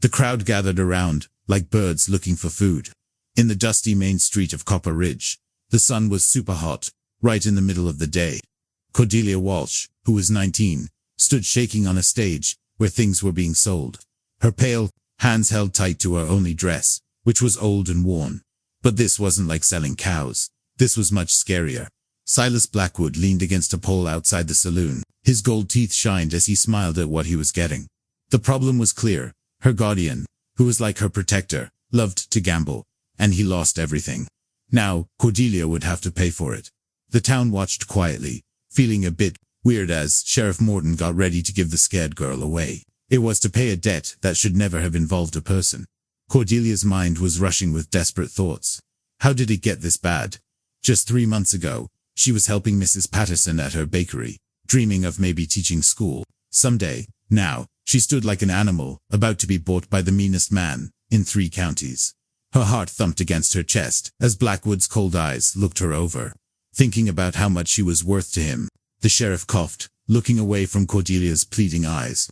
The crowd gathered around, like birds looking for food. In the dusty main street of Copper Ridge, the sun was super hot, right in the middle of the day. Cordelia Walsh, who was 19, stood shaking on a stage where things were being sold. Her pale hands held tight to her only dress, which was old and worn. But this wasn't like selling cows. This was much scarier. Silas Blackwood leaned against a pole outside the saloon. His gold teeth shined as he smiled at what he was getting. The problem was clear. Her guardian, who was like her protector, loved to gamble, and he lost everything. Now, Cordelia would have to pay for it. The town watched quietly, feeling a bit weird as Sheriff Morton got ready to give the scared girl away. It was to pay a debt that should never have involved a person. Cordelia's mind was rushing with desperate thoughts. How did it get this bad? Just 3 months ago, she was helping Mrs. Patterson at her bakery, dreaming of maybe teaching school someday. Now, she stood like an animal, about to be bought by the meanest man in 3 counties. Her heart thumped against her chest as Blackwood's cold eyes looked her over. Thinking about how much she was worth to him, the sheriff coughed, looking away from Cordelia's pleading eyes.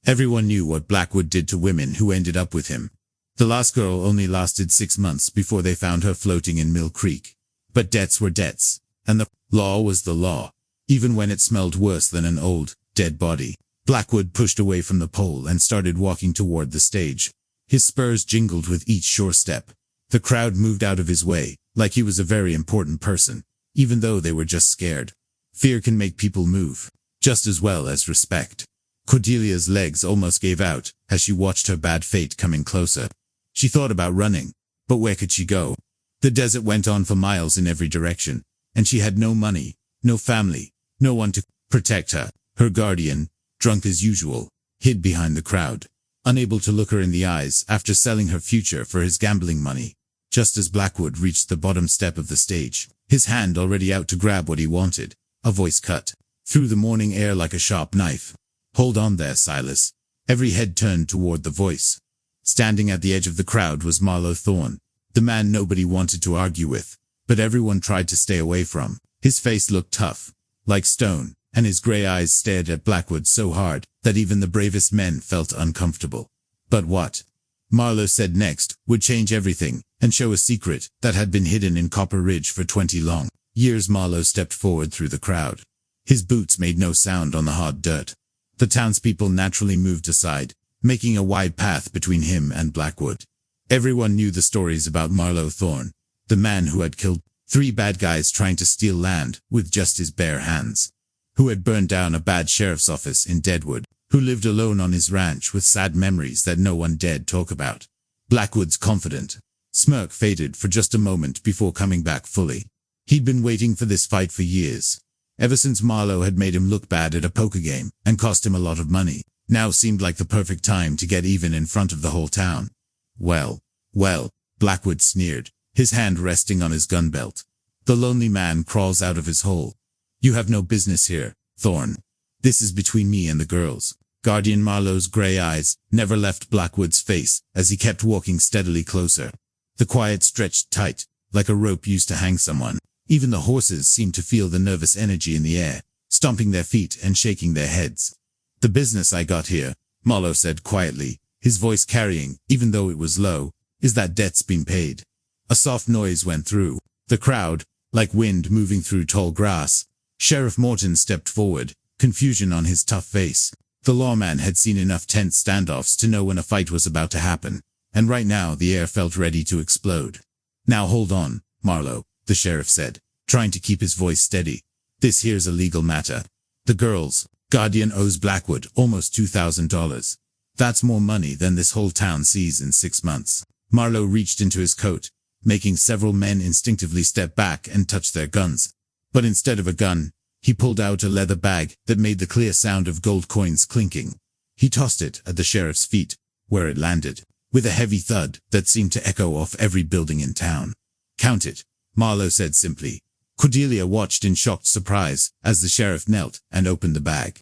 Everyone knew what Blackwood did to women who ended up with him. The last girl only lasted 6 months before they found her floating in Mill Creek. But debts were debts, and the law was the law, even when it smelled worse than an old, dead body. Blackwood pushed away from the pole and started walking toward the stage. His spurs jingled with each sure step. The crowd moved out of his way, like he was a very important person, even though they were just scared. Fear can make people move, just as well as respect. Cordelia's legs almost gave out as she watched her bad fate coming closer. She thought about running, but where could she go? The desert went on for miles in every direction, and she had no money, no family, no one to protect her. Her guardian, drunk as usual, hid behind the crowd, unable to look her in the eyes after selling her future for his gambling money. Just as Blackwood reached the bottom step of the stage, his hand already out to grab what he wanted, a voice cut through the morning air like a sharp knife. "Hold on there, Silas." Every head turned toward the voice. Standing at the edge of the crowd was Marlowe Thorne, the man nobody wanted to argue with, but everyone tried to stay away from. His face looked tough, like stone, and his gray eyes stared at Blackwood so hard that even the bravest men felt uncomfortable. But what Marlowe said next would change everything and show a secret that had been hidden in Copper Ridge for 20 long years. Marlowe stepped forward through the crowd. His boots made no sound on the hard dirt. The townspeople naturally moved aside, making a wide path between him and Blackwood. Everyone knew the stories about Marlowe Thorne, the man who had killed 3 bad guys trying to steal land with just his bare hands, who had burned down a bad sheriff's office in Deadwood, who lived alone on his ranch with sad memories that no one dared talk about. Blackwood's confident smirk faded for just a moment before coming back fully. He'd been waiting for this fight for years. Ever since Marlowe had made him look bad at a poker game and cost him a lot of money, now seemed like the perfect time to get even in front of the whole town. Well, Blackwood sneered, his hand resting on his gun belt. The lonely man crawls out of his hole. "You have no business here, Thorne. This is between me and the girls." Guardian Marlowe's gray eyes never left Blackwood's face as he kept walking steadily closer. The quiet stretched tight, like a rope used to hang someone. Even the horses seemed to feel the nervous energy in the air, stomping their feet and shaking their heads. "The business I got here," Marlowe said quietly, his voice carrying, even though it was low, "is that debt's been paid." A soft noise went through the crowd, like wind moving through tall grass. Sheriff Morton stepped forward, confusion on his tough face. The lawman had seen enough tense standoffs to know when a fight was about to happen, and right now the air felt ready to explode. "Now hold on, Marlowe," the sheriff said, trying to keep his voice steady. "This here's a legal matter. The girl's guardian owes Blackwood almost $2,000. That's more money than this whole town sees in 6 months. Marlowe reached into his coat, making several men instinctively step back and touch their guns. But instead of a gun, he pulled out a leather bag that made the clear sound of gold coins clinking. He tossed it at the sheriff's feet, where it landed, with a heavy thud that seemed to echo off every building in town. "Count it," Marlowe said simply. Cordelia watched in shocked surprise as the sheriff knelt and opened the bag.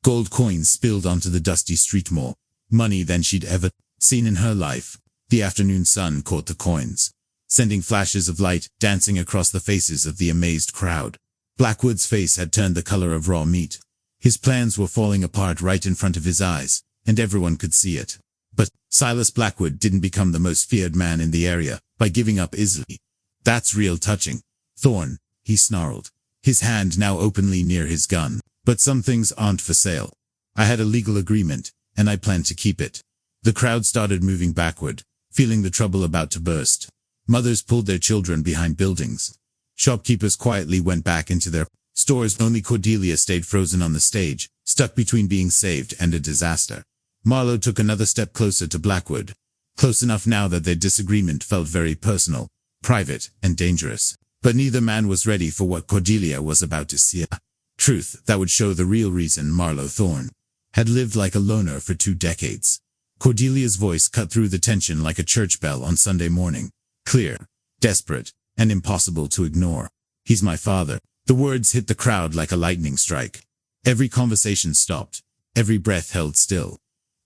Gold coins spilled onto the dusty street more, money than she'd ever seen in her life. The afternoon sun caught the coins, sending flashes of light dancing across the faces of the amazed crowd. Blackwood's face had turned the color of raw meat. His plans were falling apart right in front of his eyes, and everyone could see it. But Silas Blackwood didn't become the most feared man in the area by giving up easily. That's real touching. Thorne, he snarled, his hand now openly near his gun. But some things aren't for sale. I had a legal agreement, and I plan to keep it. The crowd started moving backward, feeling the trouble about to burst. Mothers pulled their children behind buildings. Shopkeepers quietly went back into their stores. Only Cordelia stayed frozen on the stage, stuck between being saved and a disaster. Marlowe took another step closer to Blackwood. Close enough now that their disagreement felt very personal, private, and dangerous. But neither man was ready for what Cordelia was about to see. Truth that would show the real reason Marlowe Thorne had lived like a loner for 2 decades. Cordelia's voice cut through the tension like a church bell on Sunday morning. Clear, desperate, and impossible to ignore. He's my father. The words hit the crowd like a lightning strike. Every conversation stopped. Every breath held still.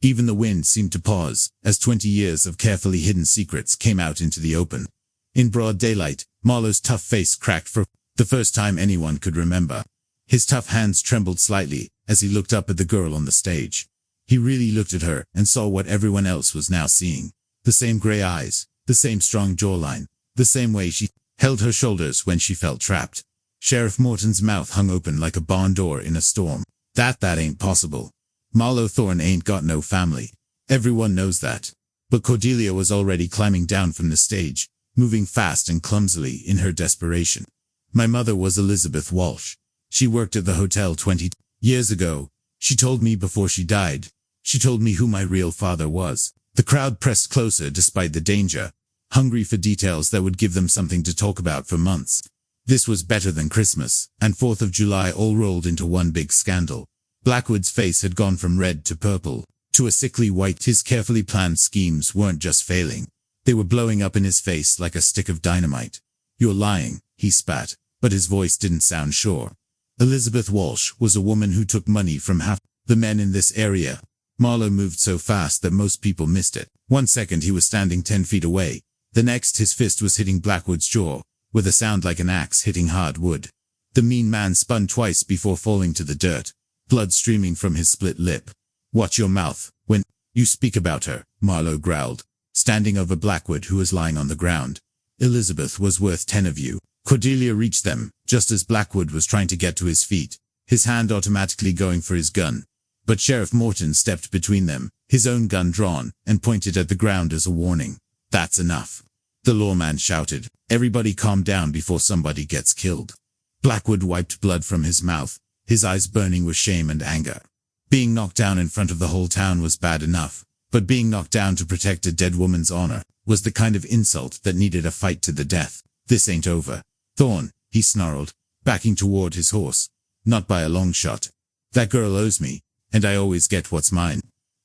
Even the wind seemed to pause as 20 years of carefully hidden secrets came out into the open. In broad daylight, Marlowe's tough face cracked for the first time anyone could remember. His tough hands trembled slightly as he looked up at the girl on the stage. He really looked at her and saw what everyone else was now seeing. The same gray eyes, the same strong jawline, the same way she held her shoulders when she felt trapped. Sheriff Morton's mouth hung open like a barn door in a storm. That ain't possible. Marlowe Thorne ain't got no family. Everyone knows that. But Cordelia was already climbing down from the stage, moving fast and clumsily in her desperation. My mother was Elizabeth Walsh. She worked at the hotel 20 years ago. She told me before she died. She told me who my real father was. The crowd pressed closer despite the danger, hungry for details that would give them something to talk about for months. This was better than Christmas and 4th of July all rolled into one big scandal. Blackwood's face had gone from red to purple, to a sickly white. His carefully planned schemes weren't just failing. They were blowing up in his face like a stick of dynamite. You're lying, he spat, but his voice didn't sound sure. Elizabeth Walsh was a woman who took money from half the men in this area. Marlowe moved so fast that most people missed it. 1 second he was standing 10 feet away. The next his fist was hitting Blackwood's jaw, with a sound like an axe hitting hard wood. The mean man spun twice before falling to the dirt, blood streaming from his split lip. Watch your mouth when you speak about her, Marlowe growled, standing over Blackwood who was lying on the ground. Elizabeth was worth 10 of you. Cordelia reached them, just as Blackwood was trying to get to his feet, his hand automatically going for his gun. But Sheriff Morton stepped between them, his own gun drawn, and pointed at the ground as a warning. That's enough. The lawman shouted. Everybody calm down before somebody gets killed. Blackwood wiped blood from his mouth, his eyes burning with shame and anger. Being knocked down in front of the whole town was bad enough, but being knocked down to protect a dead woman's honor was the kind of insult that needed a fight to the death. This ain't over. Thorne, he snarled, backing toward his horse. Not by a long shot. That girl owes me, and I always get what's mine.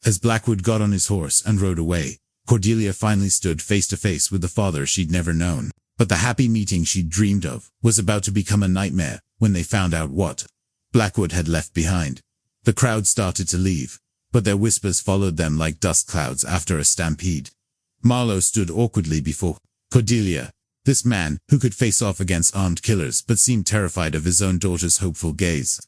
As Blackwood got on his horse and rode away, Cordelia finally stood face to face with the father she'd never known. But the happy meeting she'd dreamed of was about to become a nightmare when they found out what Blackwood had left behind. The crowd started to leave, but their whispers followed them like dust clouds after a stampede. Marlowe stood awkwardly before Cordelia. This man, who could face off against armed killers but seemed terrified of his own daughter's hopeful gaze.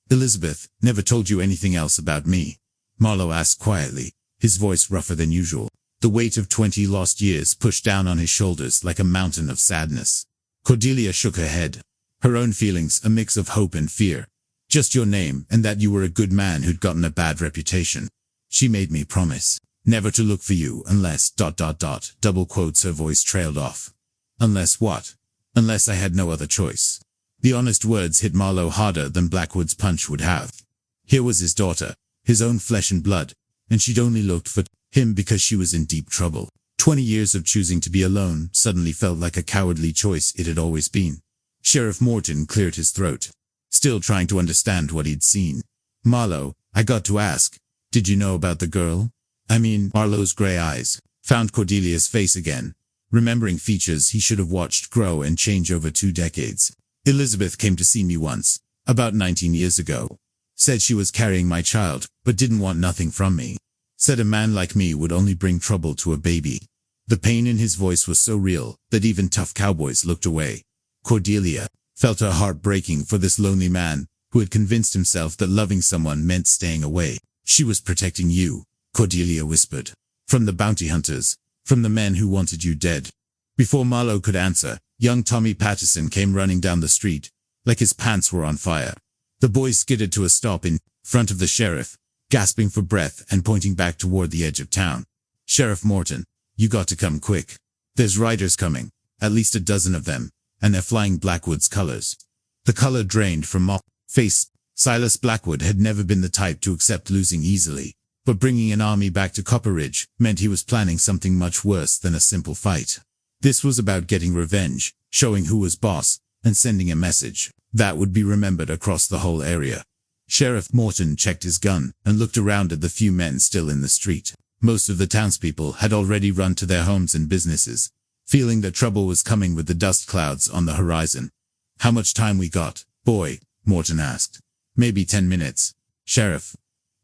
Elizabeth never told you anything else about me? Marlowe asked quietly, his voice rougher than usual. The weight of 20 lost years pushed down on his shoulders like a mountain of sadness. Cordelia shook her head. Her own feelings a mix of hope and fear. Just your name and that you were a good man who'd gotten a bad reputation. She made me promise never to look for you unless ... double quotes. Her voice trailed off. Unless what? Unless I had no other choice. The honest words hit Marlowe harder than Blackwood's punch would have. Here was his daughter, his own flesh and blood, and she'd only looked for him because she was in deep trouble. 20 years of choosing to be alone suddenly felt like a cowardly choice it had always been. Sheriff Morton cleared his throat, still trying to understand what he'd seen. Marlowe, I got to ask, did you know about the girl? Marlowe's gray eyes found Cordelia's face again, remembering features he should have watched grow and change over 2 decades. Elizabeth came to see me once, about 19 years ago. Said she was carrying my child, but didn't want nothing from me. Said a man like me would only bring trouble to a baby. The pain in his voice was so real that even tough cowboys looked away. Cordelia felt her heart breaking for this lonely man who had convinced himself that loving someone meant staying away. She was protecting you, Cordelia whispered. From the bounty hunters. From the men who wanted you dead. Before Marlowe could answer, young Tommy Patterson came running down the street, like his pants were on fire. The boy skidded to a stop in front of the sheriff, gasping for breath and pointing back toward the edge of town. "Sheriff Morton, you got to come quick. There's riders coming, at least a dozen of them, and they're flying Blackwood's colors." The color drained from Mock's face. Silas Blackwood had never been the type to accept losing easily, but bringing an army back to Copper Ridge meant he was planning something much worse than a simple fight. This was about getting revenge, showing who was boss, and sending a message that would be remembered across the whole area. Sheriff Morton checked his gun and looked around at the few men still in the street. Most of the townspeople had already run to their homes and businesses, feeling that trouble was coming with the dust clouds on the horizon. "How much time we got, boy?" Morton asked. "Maybe 10 minutes, Sheriff.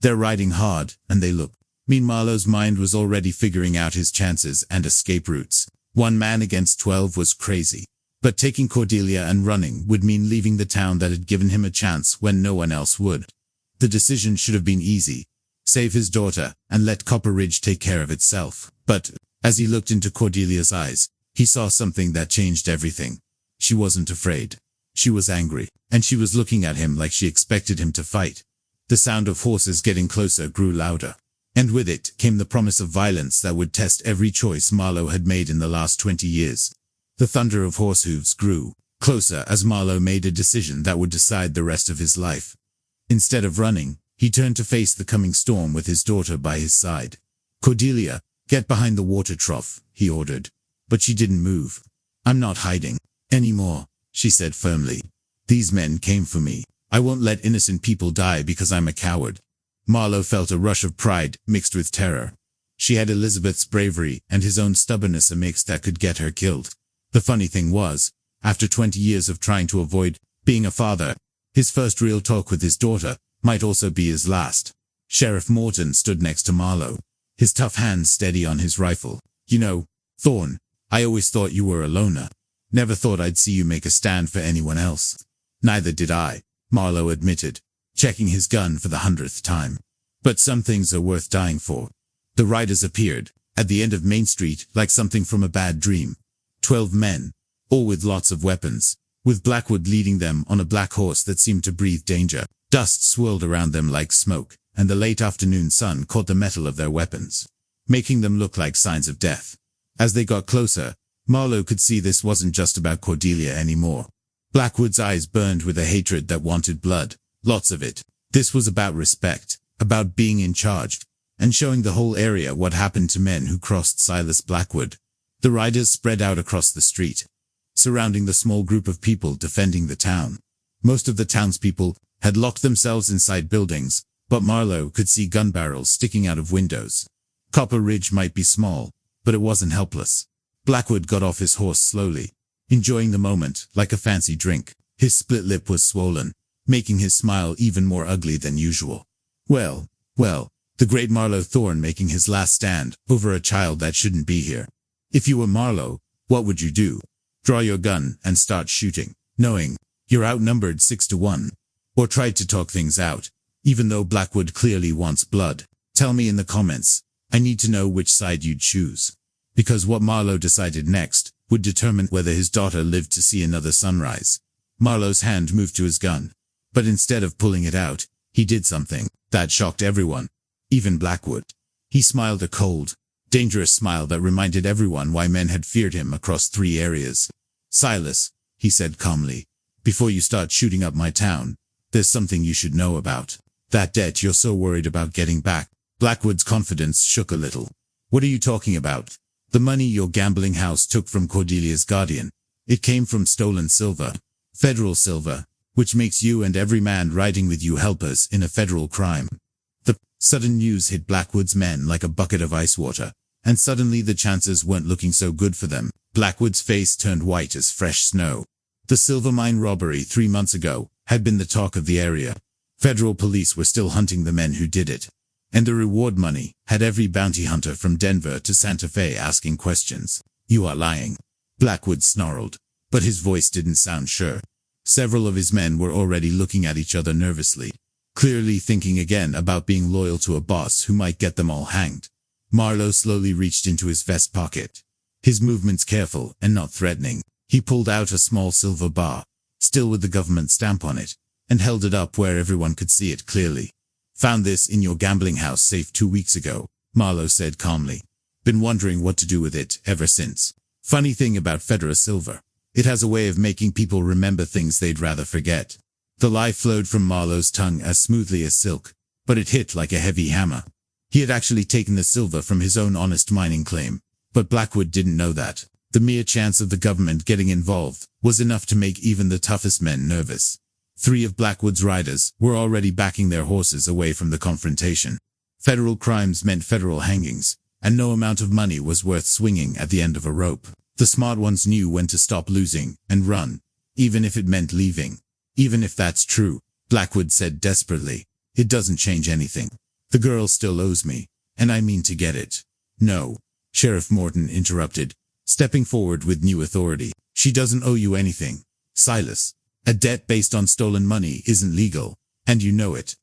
They're riding hard, and they look." Marlowe's mind was already figuring out his chances and escape routes. 1 man against 12 was crazy. But taking Cordelia and running would mean leaving the town that had given him a chance when no one else would. The decision should have been easy. Save his daughter, and let Copper Ridge take care of itself. But, as he looked into Cordelia's eyes, he saw something that changed everything. She wasn't afraid. She was angry, and she was looking at him like she expected him to fight. The sound of horses getting closer grew louder. And with it came the promise of violence that would test every choice Marlowe had made in the last 20 years. The thunder of horse hooves grew closer as Marlowe made a decision that would decide the rest of his life. Instead of running, he turned to face the coming storm with his daughter by his side. "Cordelia, get behind the water trough," he ordered. But she didn't move. "I'm not hiding anymore," she said firmly. "These men came for me. I won't let innocent people die because I'm a coward." Marlowe felt a rush of pride mixed with terror. She had Elizabeth's bravery and his own stubbornness a mix that could get her killed. The funny thing was, after 20 years of trying to avoid being a father, his first real talk with his daughter might also be his last. Sheriff Morton stood next to Marlowe, his tough hands steady on his rifle. "You know, Thorne, I always thought you were a loner. Never thought I'd see you make a stand for anyone else." "Neither did I," Marlowe admitted, checking his gun for the 100th time. "But some things are worth dying for." The riders appeared, at the end of Main Street, like something from a bad dream. 12 men, all with lots of weapons, with Blackwood leading them on a black horse that seemed to breathe danger. Dust swirled around them like smoke, and the late afternoon sun caught the metal of their weapons, making them look like signs of death. As they got closer, Marlowe could see this wasn't just about Cordelia anymore. Blackwood's eyes burned with a hatred that wanted blood, lots of it. This was about respect, about being in charge, and showing the whole area what happened to men who crossed Silas Blackwood. The riders spread out across the street, surrounding the small group of people defending the town. Most of the townspeople had locked themselves inside buildings, but Marlowe could see gun barrels sticking out of windows. Copper Ridge might be small, but it wasn't helpless. Blackwood got off his horse slowly, enjoying the moment like a fancy drink. His split lip was swollen, making his smile even more ugly than usual. Well, the great Marlowe Thorne making his last stand over a child that shouldn't be here. If you were Marlowe, what would you do? Draw your gun and start shooting, knowing you're outnumbered 6-1. Or try to talk things out, even though Blackwood clearly wants blood. Tell me in the comments. I need to know which side you'd choose. Because what Marlowe decided next would determine whether his daughter lived to see another sunrise. Marlowe's hand moved to his gun, but instead of pulling it out, he did something that shocked everyone, even Blackwood. He smiled a cold, dangerous smile that reminded everyone why men had feared him across 3 areas. "Silas," he said calmly, "before you start shooting up my town, there's something you should know about. That debt you're so worried about getting back." Blackwood's confidence shook a little. "What are you talking about?" "The money your gambling house took from Cordelia's guardian. It came from stolen silver. Federal silver, which makes you and every man riding with you helpers in a federal crime." The sudden news hit Blackwood's men like a bucket of ice water, and suddenly the chances weren't looking so good for them. Blackwood's face turned white as fresh snow. The silver mine robbery 3 months ago had been the talk of the area. Federal police were still hunting the men who did it. And the reward money had every bounty hunter from Denver to Santa Fe asking questions. "You are lying," Blackwood snarled, but his voice didn't sound sure. Several of his men were already looking at each other nervously, clearly thinking again about being loyal to a boss who might get them all hanged. Marlowe slowly reached into his vest pocket. His movements careful and not threatening. He pulled out a small silver bar, still with the government stamp on it, and held it up where everyone could see it clearly. "Found this in your gambling house safe 2 weeks ago," Marlowe said calmly. "Been wondering what to do with it ever since. Funny thing about federal silver. It has a way of making people remember things they'd rather forget." The lie flowed from Marlowe's tongue as smoothly as silk, but it hit like a heavy hammer. He had actually taken the silver from his own honest mining claim, but Blackwood didn't know that. The mere chance of the government getting involved was enough to make even the toughest men nervous. 3 of Blackwood's riders were already backing their horses away from the confrontation. Federal crimes meant federal hangings, and no amount of money was worth swinging at the end of a rope. The smart ones knew when to stop losing and run, even if it meant leaving. "Even if that's true," Blackwood said desperately, "it doesn't change anything. The girl still owes me, and I mean to get it." "No," Sheriff Morton interrupted, stepping forward with new authority. "She doesn't owe you anything, Silas. A debt based on stolen money isn't legal, and you know it."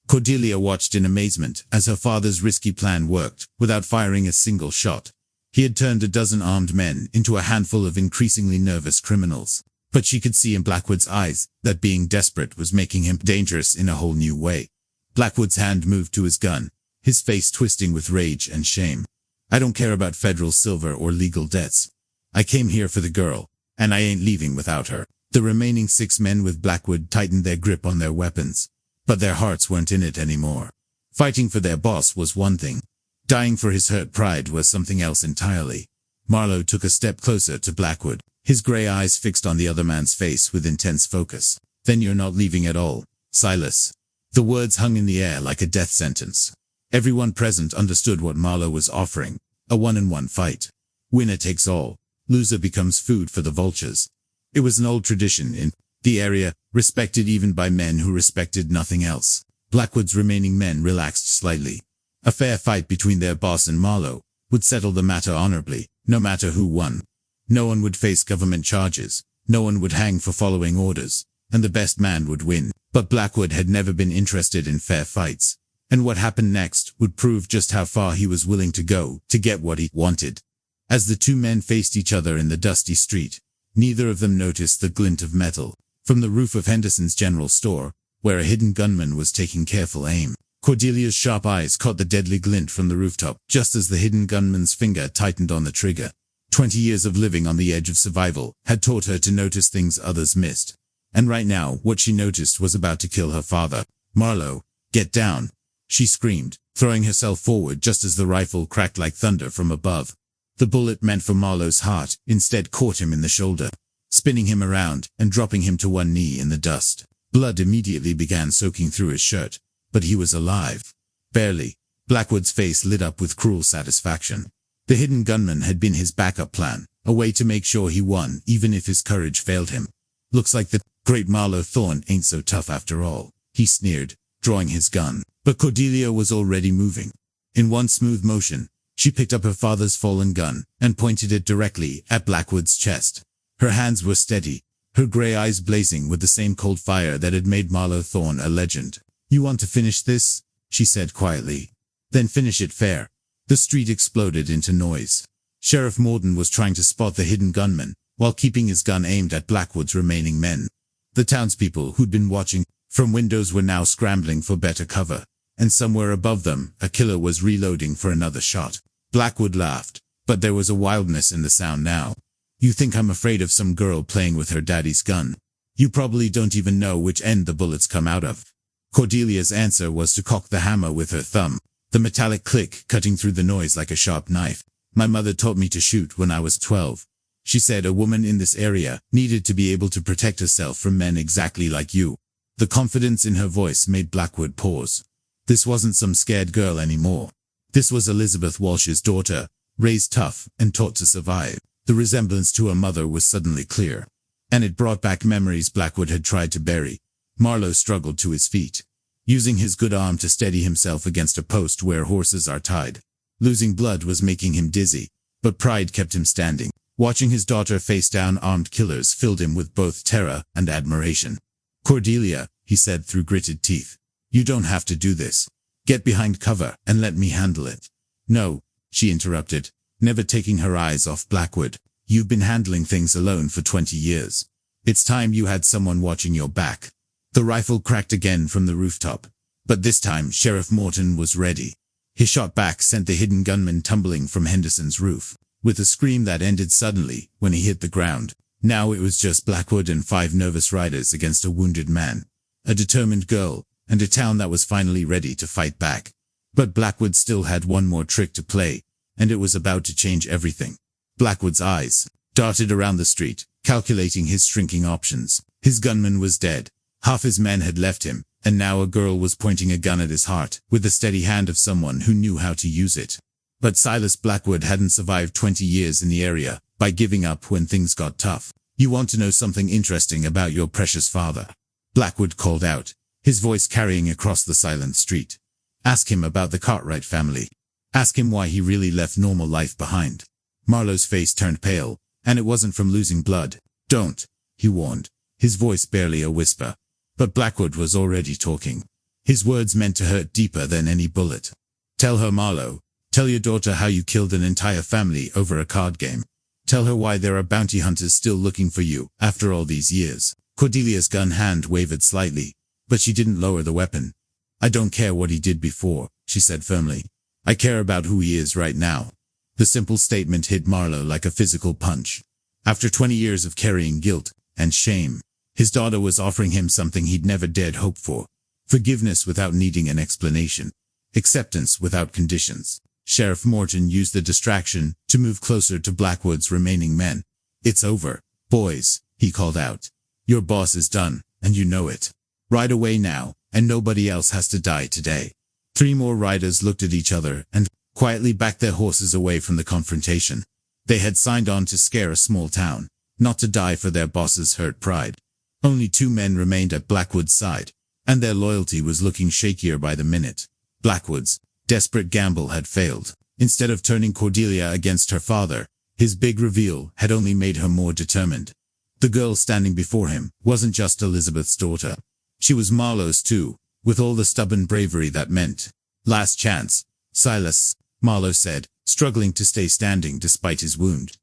Cordelia watched in amazement as her father's risky plan worked without firing a single shot. He had turned a dozen armed men into a handful of increasingly nervous criminals. But she could see in Blackwood's eyes that being desperate was making him dangerous in a whole new way. Blackwood's hand moved to his gun, his face twisting with rage and shame. "I don't care about federal silver or legal debts. I came here for the girl, and I ain't leaving without her." The remaining 6 men with Blackwood tightened their grip on their weapons, but their hearts weren't in it anymore. Fighting for their boss was one thing. Dying for his hurt pride was something else entirely. Marlowe took a step closer to Blackwood, his gray eyes fixed on the other man's face with intense focus. "Then you're not leaving at all, Silas." The words hung in the air like a death sentence. Everyone present understood what Marlowe was offering, a one-on-one fight. Winner takes all, loser becomes food for the vultures. It was an old tradition in the area, respected even by men who respected nothing else. Blackwood's remaining men relaxed slightly. A fair fight between their boss and Marlowe would settle the matter honorably, no matter who won. No one would face government charges, no one would hang for following orders, and the best man would win. But Blackwood had never been interested in fair fights, and what happened next would prove just how far he was willing to go to get what he wanted. As the 2 men faced each other in the dusty street, neither of them noticed the glint of metal from the roof of Henderson's general store, where a hidden gunman was taking careful aim. Cordelia's sharp eyes caught the deadly glint from the rooftop just as the hidden gunman's finger tightened on the trigger. 20 years of living on the edge of survival had taught her to notice things others missed. And right now, what she noticed was about to kill her father. "Marlowe, get down!" she screamed, throwing herself forward just as the rifle cracked like thunder from above. The bullet meant for Marlowe's heart instead caught him in the shoulder, spinning him around and dropping him to one knee in the dust. Blood immediately began soaking through his shirt, but he was alive. Barely. Blackwood's face lit up with cruel satisfaction. The hidden gunman had been his backup plan, a way to make sure he won even if his courage failed him. "Looks like the great Marlowe Thorne ain't so tough after all," he sneered, drawing his gun. But Cordelia was already moving. In one smooth motion, she picked up her father's fallen gun and pointed it directly at Blackwood's chest. Her hands were steady, her gray eyes blazing with the same cold fire that had made Marlowe Thorne a legend. "You want to finish this?" she said quietly. "Then finish it fair." The street exploded into noise. Sheriff Morton was trying to spot the hidden gunman while keeping his gun aimed at Blackwood's remaining men. The townspeople who'd been watching from windows were now scrambling for better cover, and somewhere above them, a killer was reloading for another shot. Blackwood laughed, but there was a wildness in the sound now. "You think I'm afraid of some girl playing with her daddy's gun? You probably don't even know which end the bullets come out of." Cordelia's answer was to cock the hammer with her thumb, the metallic click cutting through the noise like a sharp knife. "My mother taught me to shoot when I was 12. She said a woman in this area needed to be able to protect herself from men exactly like you." The confidence in her voice made Blackwood pause. This wasn't some scared girl anymore. This was Elizabeth Walsh's daughter, raised tough and taught to survive. The resemblance to her mother was suddenly clear, and it brought back memories Blackwood had tried to bury. Marlowe struggled to his feet, using his good arm to steady himself against a post where horses are tied. Losing blood was making him dizzy, but pride kept him standing. Watching his daughter face down armed killers filled him with both terror and admiration. "Cordelia," he said through gritted teeth, "you don't have to do this. Get behind cover and let me handle it." "No," she interrupted, never taking her eyes off Blackwood. You've been handling things alone for 20 years. It's time you had someone watching your back. The rifle cracked again from the rooftop, but this time Sheriff Morton was ready. His shot back sent the hidden gunman tumbling from Henderson's roof, with a scream that ended suddenly when he hit the ground. Now it was just Blackwood and 5 nervous riders against a wounded man, a determined girl, and a town that was finally ready to fight back. But Blackwood still had one more trick to play, and it was about to change everything. Blackwood's eyes darted around the street, calculating his shrinking options. His gunman was dead. Half his men had left him, and now a girl was pointing a gun at his heart, with the steady hand of someone who knew how to use it. But Silas Blackwood hadn't survived 20 years in the area by giving up when things got tough. You want to know something interesting about your precious father? Blackwood called out, his voice carrying across the silent street. Ask him about the Cartwright family. Ask him why he really left normal life behind. Marlowe's face turned pale, and it wasn't from losing blood. Don't, he warned, his voice barely a whisper. But Blackwood was already talking. His words meant to hurt deeper than any bullet. Tell her, Marlowe. Tell your daughter how you killed an entire family over a card game. Tell her why there are bounty hunters still looking for you after all these years. Cordelia's gun hand wavered slightly, but she didn't lower the weapon. I don't care what he did before, she said firmly. I care about who he is right now. The simple statement hit Marlowe like a physical punch. After 20 years of carrying guilt and shame, his daughter was offering him something he'd never dared hope for. Forgiveness without needing an explanation. Acceptance without conditions. Sheriff Morton used the distraction to move closer to Blackwood's remaining men. It's over, boys, he called out. Your boss is done, and you know it. Ride away now, and nobody else has to die today. 3 more riders looked at each other and quietly backed their horses away from the confrontation. They had signed on to scare a small town, not to die for their boss's hurt pride. Only 2 men remained at Blackwood's side, and their loyalty was looking shakier by the minute. Blackwood's desperate gamble had failed. Instead of turning Cordelia against her father, his big reveal had only made her more determined. The girl standing before him wasn't just Elizabeth's daughter. She was Marlowe's too, with all the stubborn bravery that meant. Last chance, Silas, Marlowe said, struggling to stay standing despite his wound.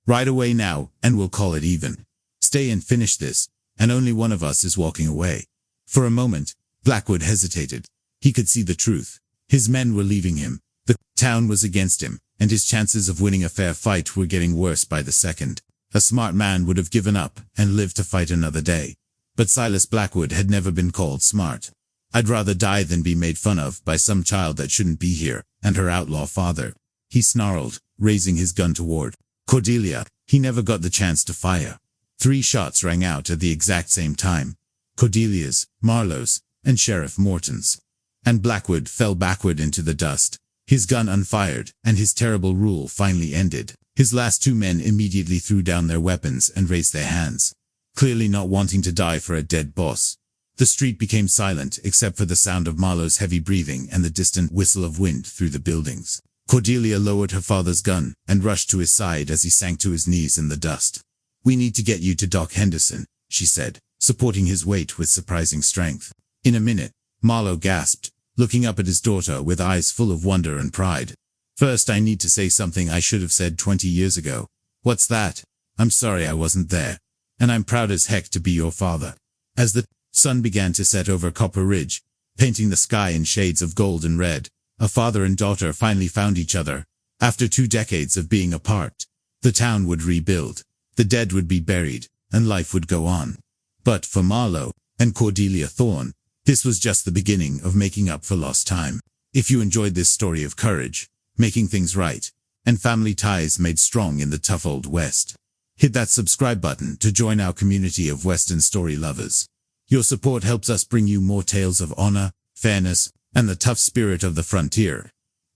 Ride away now, and we'll call it even. Stay and finish this, and only one of us is walking away. For a moment, Blackwood hesitated. He could see the truth. His men were leaving him. The town was against him, and his chances of winning a fair fight were getting worse by the second. A smart man would have given up and lived to fight another day. But Silas Blackwood had never been called smart. I'd rather die than be made fun of by some child that shouldn't be here, and her outlaw father. He snarled, raising his gun toward Cordelia. He never got the chance to fire. 3 shots rang out at the exact same time. Cordelia's, Marlowe's, and Sheriff Morton's. And Blackwood fell backward into the dust, his gun unfired, and his terrible rule finally ended. His last 2 men immediately threw down their weapons and raised their hands, clearly not wanting to die for a dead boss. The street became silent except for the sound of Marlowe's heavy breathing and the distant whistle of wind through the buildings. Cordelia lowered her father's gun and rushed to his side as he sank to his knees in the dust. We need to get you to Doc Henderson, she said, supporting his weight with surprising strength. In a minute, Marlowe gasped, looking up at his daughter with eyes full of wonder and pride. First, I need to say something I should have said 20 years ago. What's that? I'm sorry I wasn't there. And I'm proud as heck to be your father. As the sun began to set over Copper Ridge, painting the sky in shades of gold and red, a father and daughter finally found each other. After 2 decades of being apart, the town would rebuild, the dead would be buried, and life would go on. But for Marlowe and Cordelia Thorne, this was just the beginning of making up for lost time. If you enjoyed this story of courage, making things right, and family ties made strong in the tough old West, hit that subscribe button to join our community of Western story lovers. Your support helps us bring you more tales of honor, fairness, and the tough spirit of the frontier.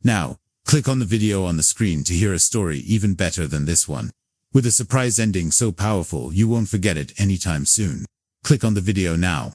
Now, click on the video on the screen to hear a story even better than this one, with a surprise ending so powerful you won't forget it anytime soon. Click on the video now.